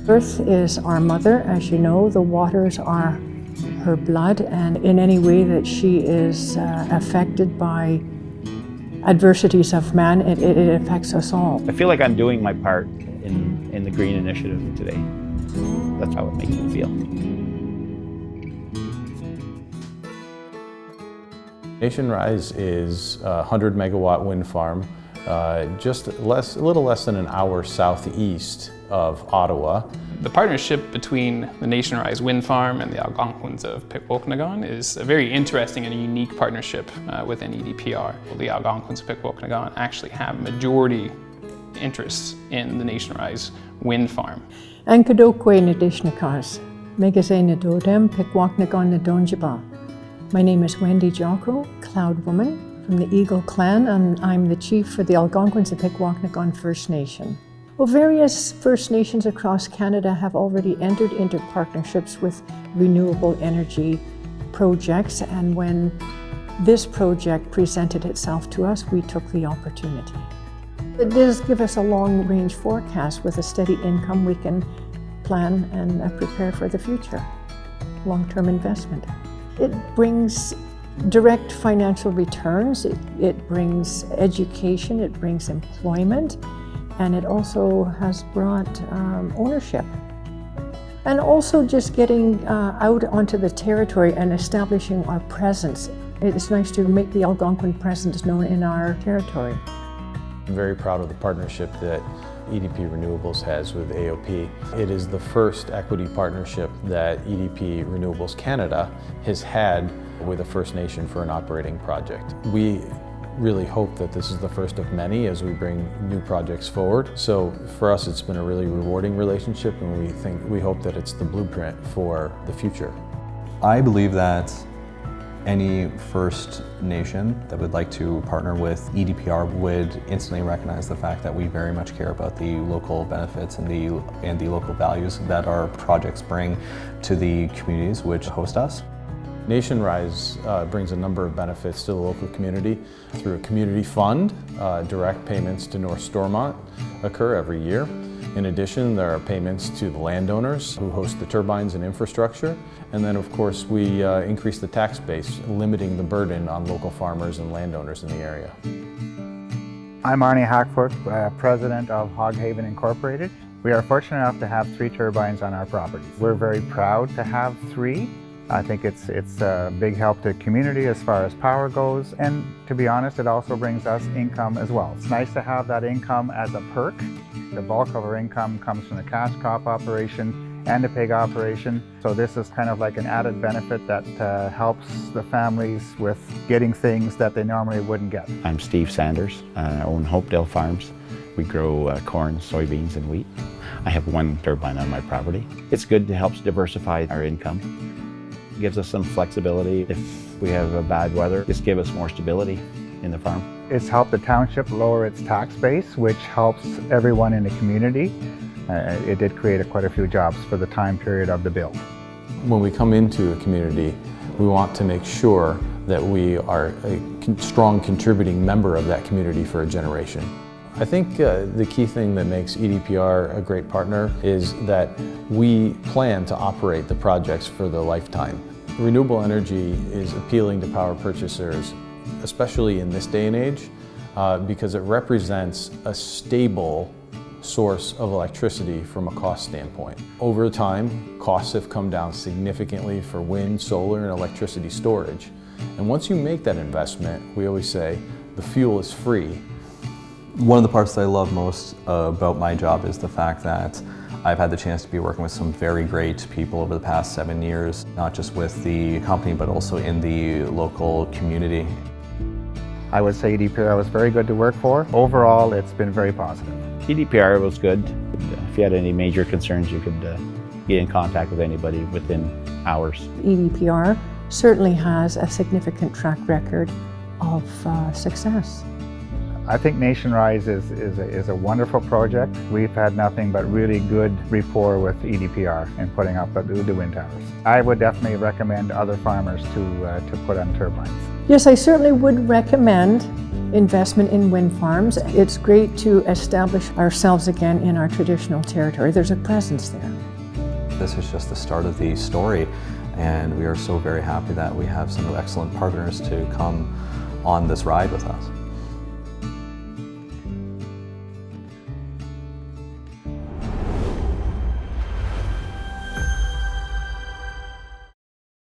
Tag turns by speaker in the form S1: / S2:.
S1: Earth is our mother, as you know. The waters are her blood, and in any way that she is affected by adversities of man, it affects us all.
S2: I feel like I'm doing my part in the Green Initiative today. That's how it makes me feel.
S3: NationRise is a 100 megawatt wind farm just a little less than an hour southeast of Ottawa.
S4: The partnership between the NationRise wind farm and the Algonquins of Pikwokanagan is a very interesting and unique partnership within EDPR. The Algonquins of Pikwokanagan actually have majority interests in the NationRise wind farm.
S1: Ankadokwe Nadishnikas, Megazay Nadodem, Pikwokanagan Nadonjiba. My name is Wendy Jocko, Cloud Woman from the Eagle Clan, and I'm the chief for the Algonquins of Pikwokanagan First Nation. Well, various First Nations across Canada have already entered into partnerships with renewable energy projects, and when this project presented itself to us, we took the opportunity. It does give us a long-range forecast. With a steady income, we can plan and prepare for the future. Long-term investment. It brings direct financial returns, it brings education, it brings employment, and it also has brought ownership. And also just getting out onto the territory and establishing our presence. It's nice to make the Algonquin presence known in our territory.
S3: I'm very proud of the partnership that EDP Renewables has with AOP. It is the first equity partnership that EDP Renewables Canada has had with a First Nation for an operating project. We really hope that this is the first of many as we bring new projects forward. So for us, it's been a really rewarding relationship, and we hope that it's the blueprint for the future.
S5: I believe that any First Nation that would like to partner with EDPR would instantly recognize the fact that we very much care about the local benefits and the local values that our projects bring to the communities which host us.
S3: NationRise brings a number of benefits to the local community. Through a community fund, direct payments to North Stormont occur every year. In addition, there are payments to the landowners who host the turbines and infrastructure. And then, of course, we increase the tax base, limiting the burden on local farmers and landowners in the area.
S6: I'm Arnie Hackford, president of Hoghaven Incorporated. We are fortunate enough to have 3 turbines on our property. We're very proud to have 3. I think it's a big help to the community as far as power goes, and to be honest, it also brings us income as well. It's nice to have that income as a perk. The bulk of our income comes from the cash crop operation and the pig operation, so this is kind of like an added benefit that helps the families with getting things that they normally wouldn't get.
S2: I'm Steve Sanders. I own Hopedale Farms. We grow corn, soybeans, and wheat. I have 1 turbine on my property. It's good to help diversify our income. It gives us some flexibility. If we have a bad weather, just give us more stability in the farm.
S6: It's helped the township lower its tax base, which helps everyone in the community. It did create quite a few jobs for the time period of the build.
S3: When we come into a community, we want to make sure that we are a strong contributing member of that community for a generation. I think the key thing that makes EDPR a great partner is that we plan to operate the projects for their lifetime. Renewable energy is appealing to power purchasers, especially in this day and age, because it represents a stable source of electricity from a cost standpoint. Over time, costs have come down significantly for wind, solar, and electricity storage. And once you make that investment, we always say, the fuel is free.
S5: One of the parts that I love most about my job is the fact that I've had the chance to be working with some very great people over the past 7 years, not just with the company, but also in the local community.
S6: I would say EDPR was very good to work for. Overall, it's been very positive.
S2: EDPR was good. If you had any major concerns, you could get in contact with anybody within hours.
S1: EDPR certainly has a significant track record of success.
S6: I think NationRise is a wonderful project. We've had nothing but really good rapport with EDPR in putting up the wind towers. I would definitely recommend other farmers to put on turbines.
S1: Yes, I certainly would recommend investment in wind farms. It's great to establish ourselves again in our traditional territory. There's a presence there.
S5: This is just the start of the story, and we are so very happy that we have some excellent partners to come on this ride with us.